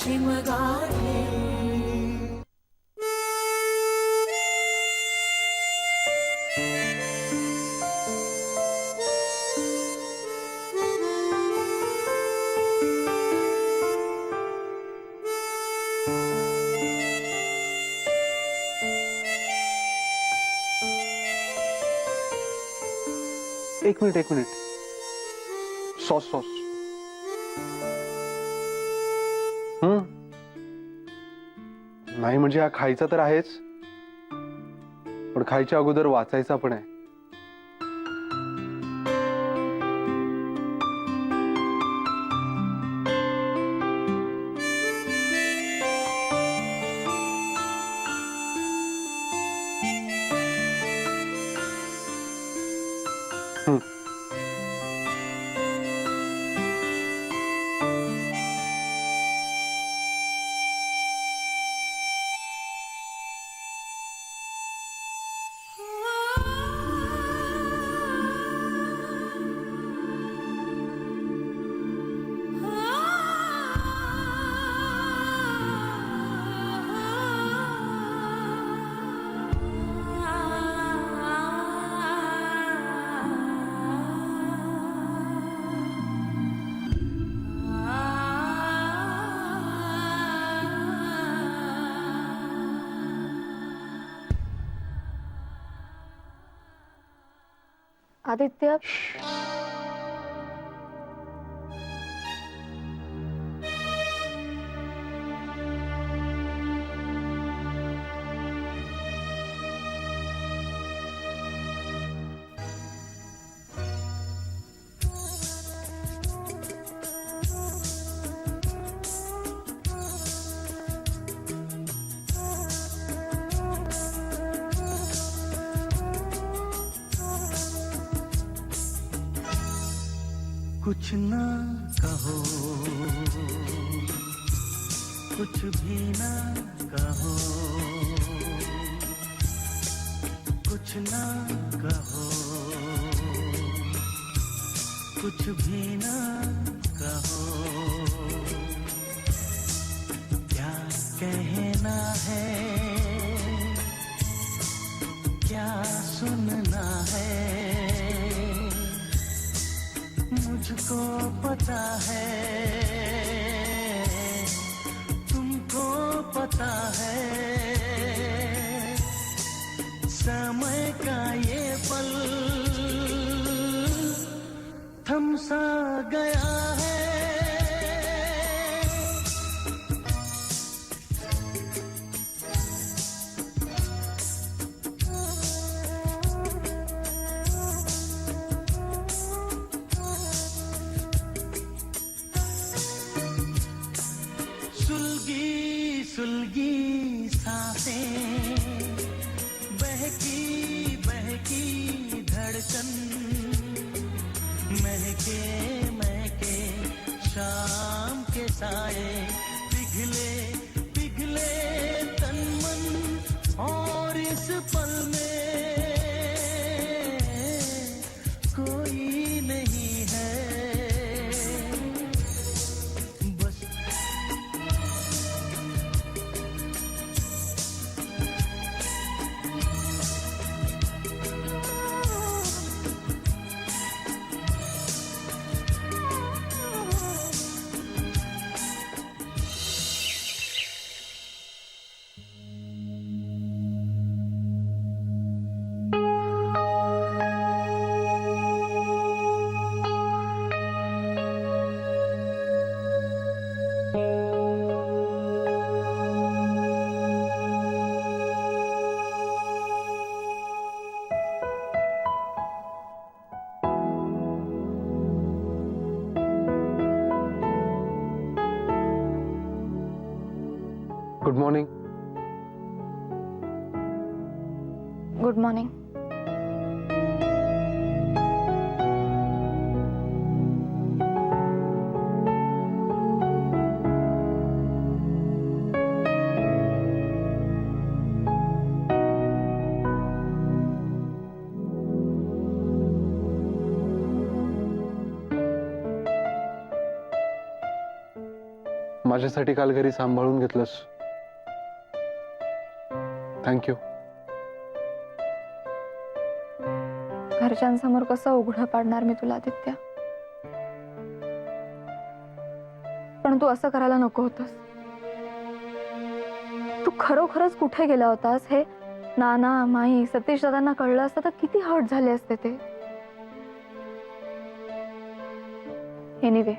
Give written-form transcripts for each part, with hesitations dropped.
शिमगाले. एक minute. Sauce. नाही म्हणजे हा खायचा तर आहेच, पण खायच्या अगोदर वाचायचा पण आहे. आदित्य, कुछ ना कहो, कुछ भी ना कहो, कुछ ना कहो, कुछ भी ना कहो, क्या कहना है, क्या सुनना है, मुझको पता है, तुमको पता है, समय का ये पल थम सा गया है. सुलगी सांसें, बहकी बहकी धड़कन, महके महके शाम के साए, पिघले पिघले तन मन, और इस पल में कोई नहीं है. Good morning. Good morning. माझ्यासाठी काल घरी सांभाळून घेतलंस. थँक्यू. घरच्यांसमोर कसं उघडं पाडणार मी तुला आदित्य. पण तू असं करायला नको होतंस. तू खरोखरच कुठे गेला होतास हे नाना माई सतीश दादांना कळलं असतं तर किती हर्ट झाले असते ते. एनिवे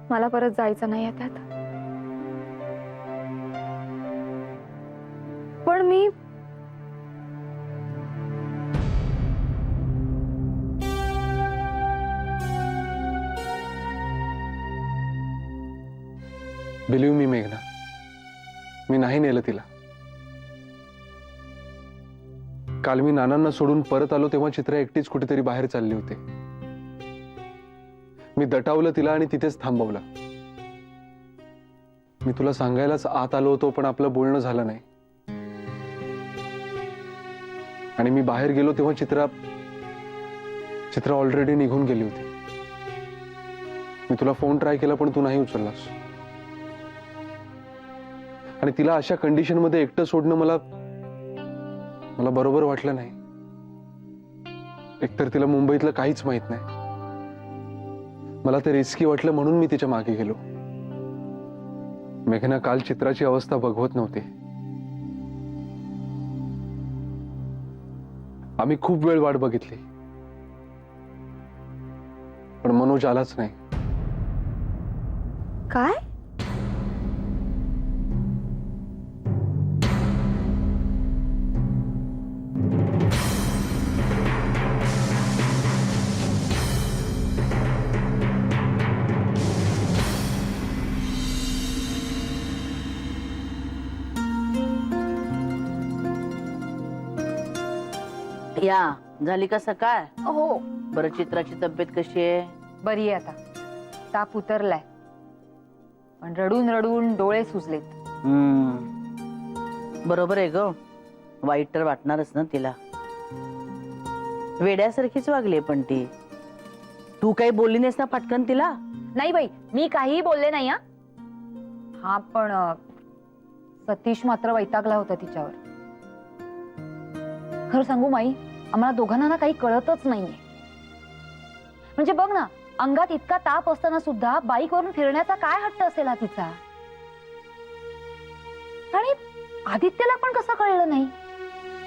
मला परत जायचं नाही त्यात. पण मी बिलीव्ह मी मेघना, मी नाही नेलं तिला. काल मी नानांना सोडून परत आलो तेव्हा चित्रा एकटीच कुठेतरी बाहेर चालली होती. मी दटावलं तिला आणि तिथेच थांबवलं. मी तुला सांगायलाच आत आलो होतो पण आपलं बोलणं झालं नाही. आणि मी बाहेर गेलो तेव्हा चित्रा ऑलरेडी निघून गेली होती. मी तुला फोन ट्राय केला पण तू नाही उचललास. आणि तिला अशा कंडिशन मध्ये एकटं सोडणं मला बरोबर वाटलं नाही. एकतर तिला मुंबईतलं काहीच माहित नाही. मला ते रिस्की वाटलं म्हणून मी तिच्या मागे गेलो. मेघना, काल चित्राची अवस्था बघवत नव्हती. आम्ही खूप वेळ वाट बघितली पण मनोज आलाच नाही. काय या झाली का सकाळ? हो बरं, चित्राची तब्येत कशी आहे? बरी आहे आता. ताप उतरलाय पण रडून रडून डोळे सुजलेत. बरोबर आहे ग. वाईट तर वाटणारच ना तिला. वेड्यासारखीच वागली पण ती. तू काही बोलली नाहीस ना पटकन तिला? नाही बाई, मी काहीही बोलले नाही. हा पण सतीश मात्र वैतागला होता तिच्यावर. खरं सांगू माई, आम्हाला दोघांना ना काही कळतच नाहीये. म्हणजे बघ ना, अंगात इतका ताप असताना सुद्धा बाईकवरून फिरण्याचा काय हट्ट असेल हा तिचा. आणि आदित्यला पण कसं कळलं नाही?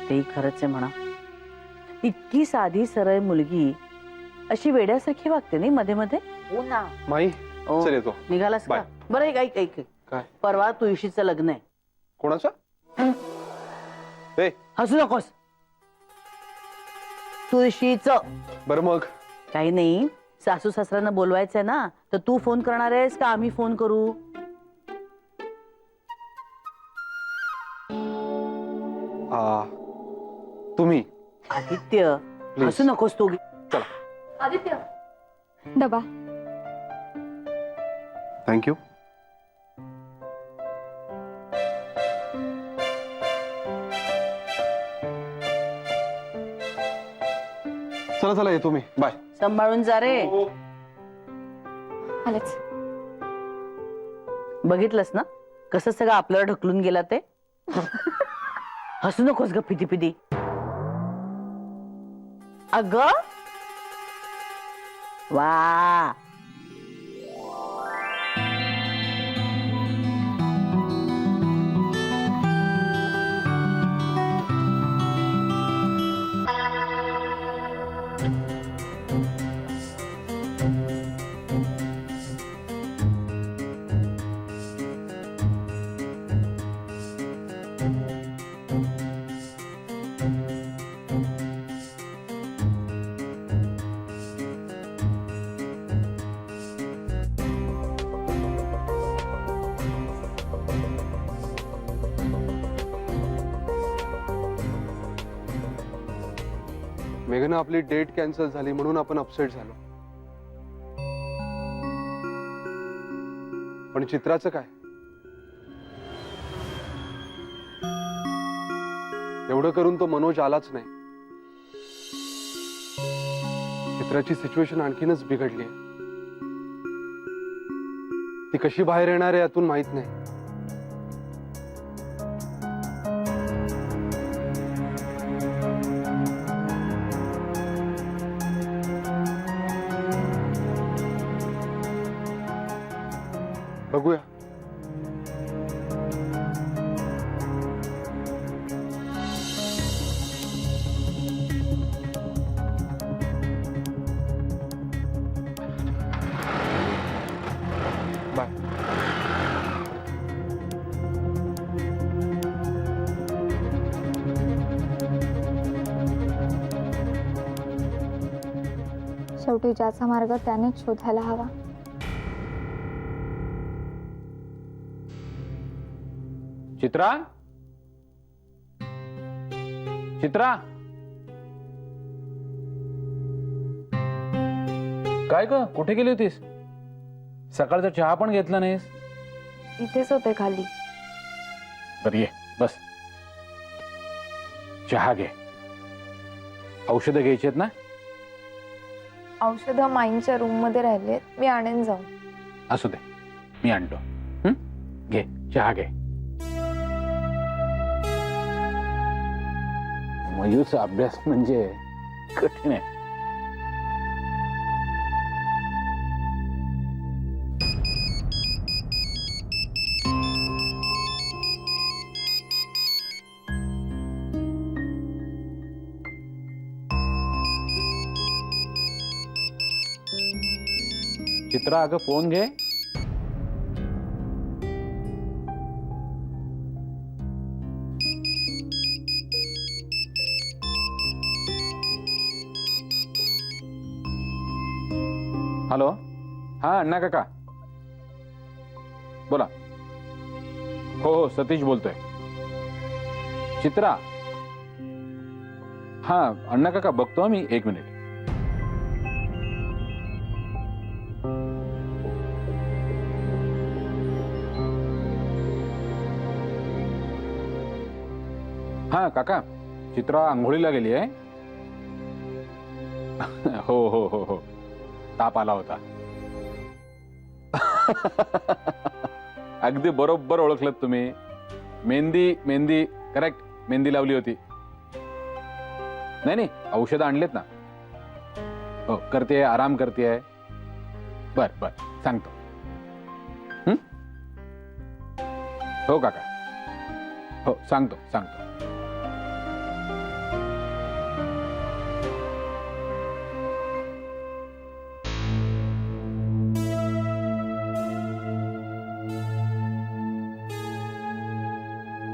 तेही खरंच आहे म्हणा. इतकी साधी सरळ मुलगी अशी वेड्यासारखी वागते नाही मध्ये मध्ये. हो ना. माई, ओ, चल येतो. निघालास का? बाय. बरं, ऐक ऐक. काय? परवा तुळशीचं लग्न आहे. कोणाचं? ए, हसू नकोस. तुळशीचं. बरं मग काही नाही, सासू सासऱ्यांना बोलवायचंय ना, तर तू फोन करणार आहेस का आम्ही फोन करू? तुम्ही. आदित्य, Please. हसू नकोस तू. चला. आदित्य डबा. थँक्यू. चला चला येतो मी. बाय. सांभाळून जा रे. आलेच. बघितलंस ना कसं सगळं आपल्याला ढकलून गेला ते. हसू नकोस ग पिती पिती. अग वा, मेघना, आपली डेट कॅन्सल झाली म्हणून आपण अपसेट झालो. पण चित्राचं काय? एवढं करून तो मनोज आलाच नाही. चित्राची सिच्युएशन आणखीनच बिघडली. ती कशी बाहेर येणार आहे यातून माहित नाही. बघूया. बाय. शेवटी ज्याचा मार्ग त्यानेच शोधायला हवा. चित्रा, चित्रा, काय ग कुठे गेली होतीस? सकाळचा चहा पण घेतला नाहीस. इथेच होते खाली. बरं ये बस, चहा घे. औषधं घ्यायची आहेत ना? औषधं माईंच्या रूम मध्ये राहिले, मी आणेन जाऊन. असू दे, मी आणतो. हं? घे चहा घे. मयूरचा अभ्यास म्हणजे कठीण आहे. चित्रा, अगं फोन घे. हॅलो, हा अण्णा काका बोला. हो हो, सतीश बोलतोय. चित्रा, हा अण्णा काका बघतो मी, 1 मिनिट. हा काका, चित्रा आंघोळीला गेली आहे. हो हो हो हो, ताप आला होता. अगदी बरोबर ओळखलत तुम्ही. मेहंदी मेहंदी करेक्ट, मेहंदी लावली होती. नाही नाही, औषधं आणलेत ना. हो, करते, आराम करते. बर बर, सांगतो. हो काका, हो सांगतो सांगतो.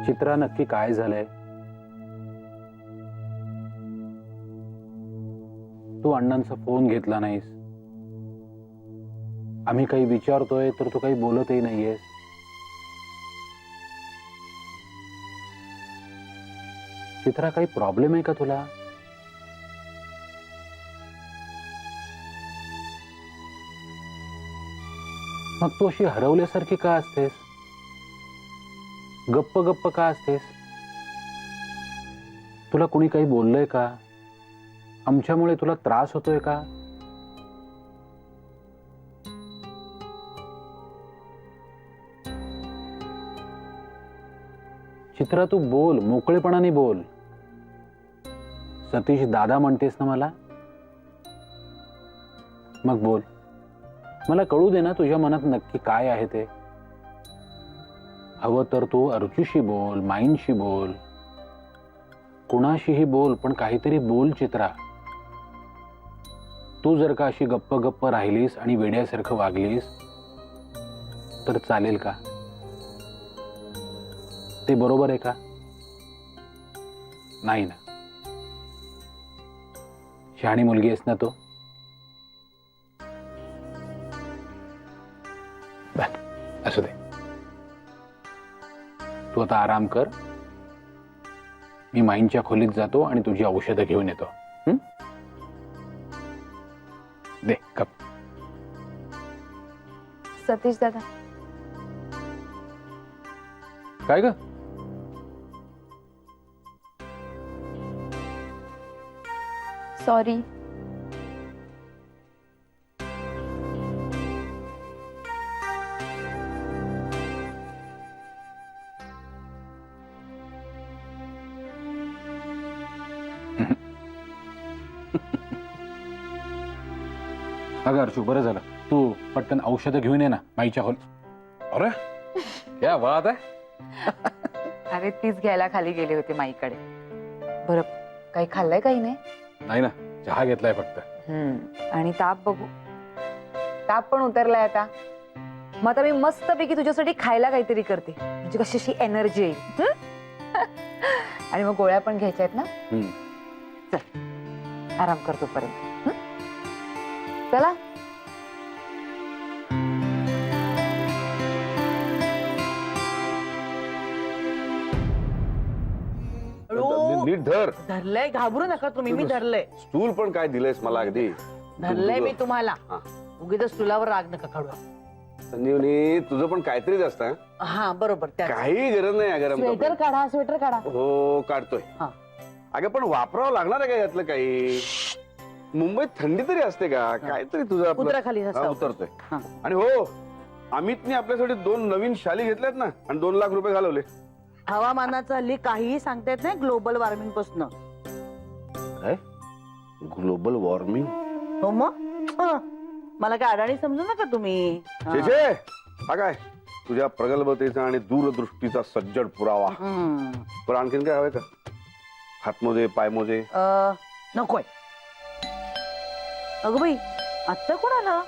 चित्रा, नक्की काय झालंय? तू अण्णांचा फोन घेतला नाहीस. आम्ही काही विचारतोय तर तू काही बोलतही नाहीयेस. चित्रा, काही प्रॉब्लेम आहे का तुला? मग तू अशी हरवल्यासारखी का असतेस? गप्प गप्प का असतेस? तुला कुणी काही बोललंय का? आमच्यामुळे तुला त्रास होतोय का? चित्रा, तू बोल, मोकळेपणाने बोल. सतीश दादा म्हणतेस ना मला? मग बोल, मला कळू दे ना तुझ्या मनात नक्की काय आहे ते. हवं तर तू अर्चूशी बोल, माईंशी बोल, कुणाशीही बोल, पण काहीतरी बोल चित्रा. तू जर का अशी गप्प गप्प राहिलीस आणि वेड्यासारखं वागलीस तर चालेल का? ते बरोबर आहे का? नाही ना. शहाणी मुलगी आहेस ना तू. असू दे, तू आता आराम कर. मी माईंच्या खोलीत जातो आणि तुझी औषधं घेऊन येतो. दे कप. सतीश दादा, काय ग? सॉरी. अगं अर्चू, बरं झालं तू पटकन औषधं घेऊन ये ना माईच्या हॉल. अरे क्या बात आहे. अरे तीच घ्यायला खाली गेले होते माईकडे. बरं काही खाल्लंय काही नाही? नाही ना, चहा घेतलाय फक्त. आणि ताप बघू. ताप पण उतरलाय आता. मग आता मी मस्तपैकी तुझ्यासाठी खायला काहीतरी करते, म्हणजे कशी अशी एनर्जी येईल. आणि मग गोळ्या पण घ्यायच्या आहेत ना. चल आराम करतो पर्यंत. चला. नीट धर. धरलंय, घाबरू नका तुम्ही, मी धरलंय. स्टूल पण काय दिलंयस मला अगदी. धरलंय मी तुम्हाला. हा. उगीच तुलावर राग नका काढू. संजीवनी, तुझं पण काहीतरीच असतं. हा बरोबर. काही गरज नाही गरम स्वेटर कपडे. काढा, स्वेटर काढा. हो काढतोय. हा. अगं पण वापरावं लागणार आहे का यातलं काही? मुंबईत थंडी तरी असते का? काहीतरी तुझं आपलं- उतरा खाली. हा, उतरतोय. हा. आणि हो, अमितने आपल्यासाठी 2 नवीन शाली घेतल्यात ना, आणि 2 लाख रुपये घालवले. हवामानाचं हल्ली काहीही सांगता येत नाही, ग्लोबल वॉर्मिंग पासून. काय? Global warming? हो मग. मला काय अडाणी समजू नका तुम्ही. छे छे, हा काय तुझ्या प्रगल्भतेचा आणि दूरदृष्टीचा सज्जड पुरावा. पण आणखीन काय हवंय का? हातमोजे, पायमोजे? नकोय. अगं बाई, आत्ता कोण आला?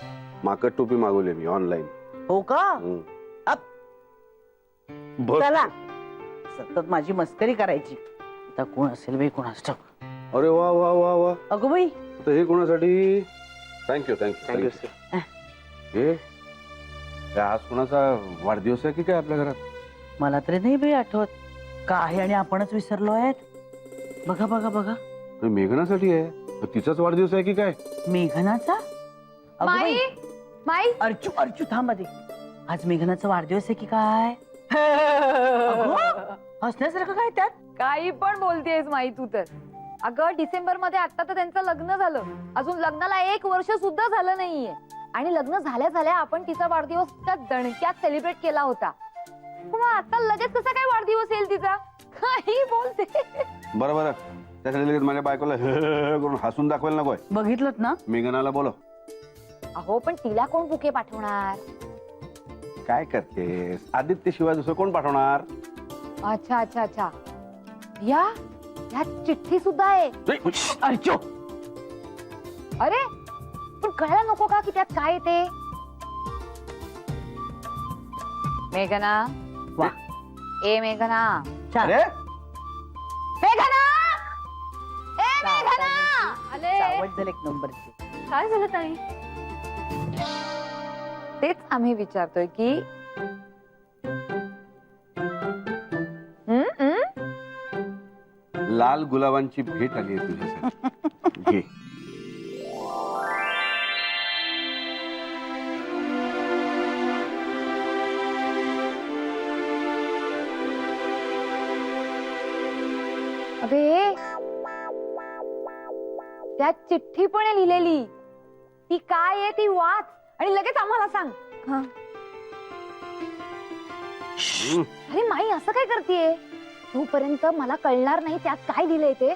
माकड टोपी मागवली मी ऑनलाईन. हो का? चला, सतत माझी मस्करी करायची. आता कोण असेल बाई, कोण असतं? अरे वा वा वा वा. अगं बाई, तर हे कोणासाठी? Thank you thank you thank you. हे आज कोणाचा वाढदिवस आहे की काय आपल्या घरात? मला तरी नाही बाई आठवत. का आहे आणि आपणच विसरलो आहेत. बघा बघा बघा. हे मेघनासाठी आहे. तर तिचाच वाढदिवस आहे की काय? मेघनाचा? अगं माई बाई, माई अर्चू अर्चू थांब आधी. आज मेघनाचा वाढदिवस आहे की काय? अगं, हसण्यासारखं काय त्यात? काही पण बोलतेस माई तू तर. अगं डिसेंबर मध्ये आता तर त्यांचं लग्न झालं. अजून लग्नाला 1 वर्ष सुद्धा झालं नाहीये. आणि लग्न झाल्या झाल्या आपण तिचा वाढदिवस त्या दणक्यात सेलिब्रेट केला होता. पण आता लगेच कसा काय वाढदिवस येईल तिचा? काही बोलते. बरं बरं, त्यासाठी लगेच माझ्या बायकोला करून हसून दाखवायला नकोय. बघितलं ना? मेघनाला बोलो. अहो पण तिला कोण बुके पाठवणार? काय करतेस? आदित्य शिवाय दुसरं कोण पाठवणार? अच्छा अच्छा अच्छा. या चिठ्ठी सुद्धा आहे. अर्चू, अरे पण कळायला नको का की त्यात काय येते? मेघना. वा. ए मेघना. छान. अरे मेघना. ए मेघना. आले. सावध झाले 1 नंबरची. काय झालं ताई? तेच आम्ही विचारतोय की लाल गुलाबांची भेट आली आहे तुझ्यासाठी. घे. अबे त्यात चिठ्ठी पण आहे लिहिलेली. ती काय आहे ती वाच आणि लगेच आम्हाला सांग. हा. अरे माई असं काय करतेय? तोपर्यंत मला कळणार नाही त्यात काय लिहिलंय ते.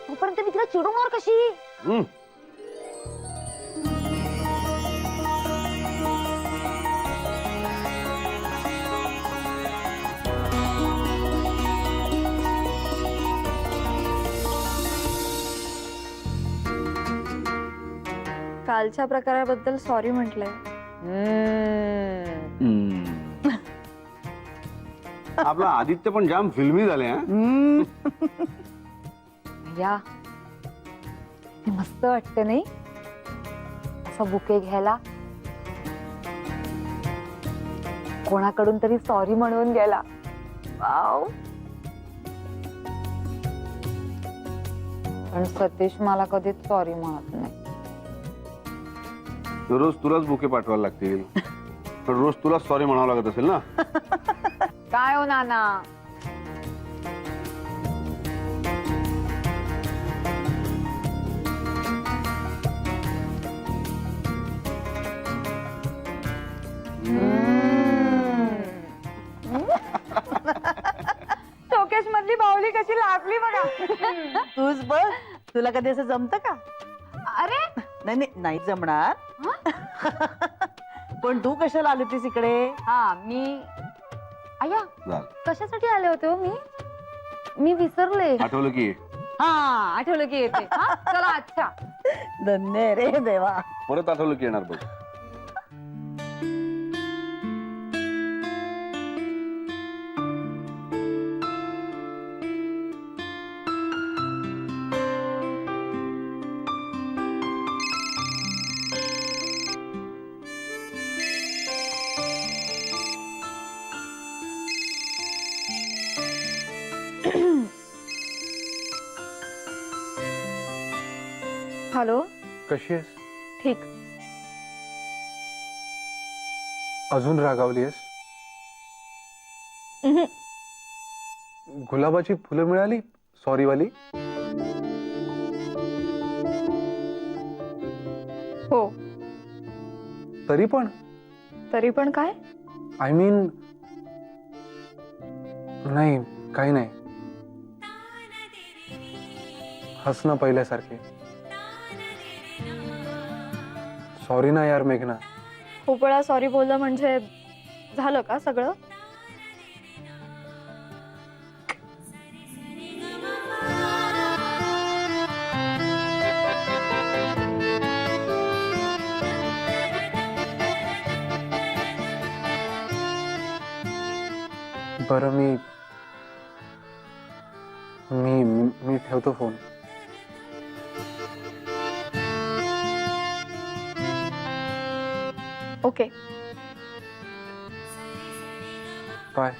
तोपर्यंत मी तिला चिडवणार कशी? कालच्या प्रकाराबद्दल सॉरी म्हटलंय. आपला आदित्य पण जाम फिल्मी झाले. या हे मस्त वाटत नाही असं बुके घ्यायला. कोणाकडून तरी सॉरी म्हणून गेला. वाव. पण सतीश मला कधीच सॉरी म्हणत नाही. रोज तुलाच बुके पाठवायला लागतील. पण रोज तुला सॉरी म्हणावं लागत असेल ना? काय हो नाना? शोकेश मधली बाहुली कशी लागली बघा. तूच बघ, तुला कधी असं जमतं का? अरे नाही नाही, नाही जमणार. पण तू कशाला आली होतीस इकडे? हा मी आया झालं. कशासाठी आले होते हो मी विसरले. आठवलं की हा आठवलं की येते. हा, चला अच्छा. धन्य रे देवा. परत आठवलं की येणार बघ. हॅलो. कशी आहेस? ठीक. अजून रागावली आहेस? उहुं. गुलाबाची फुलं मिळाली सॉरी वाली? हो. तरी पण काय? आय मीन नाही काही नाही. हसणं पहिल्यासारखे. सॉरी ना यार मेघना. खूप वेळा सॉरी बोललं म्हणजे झालं का सगळं? बरं मी ठेवतो फोन. ओके. बाय.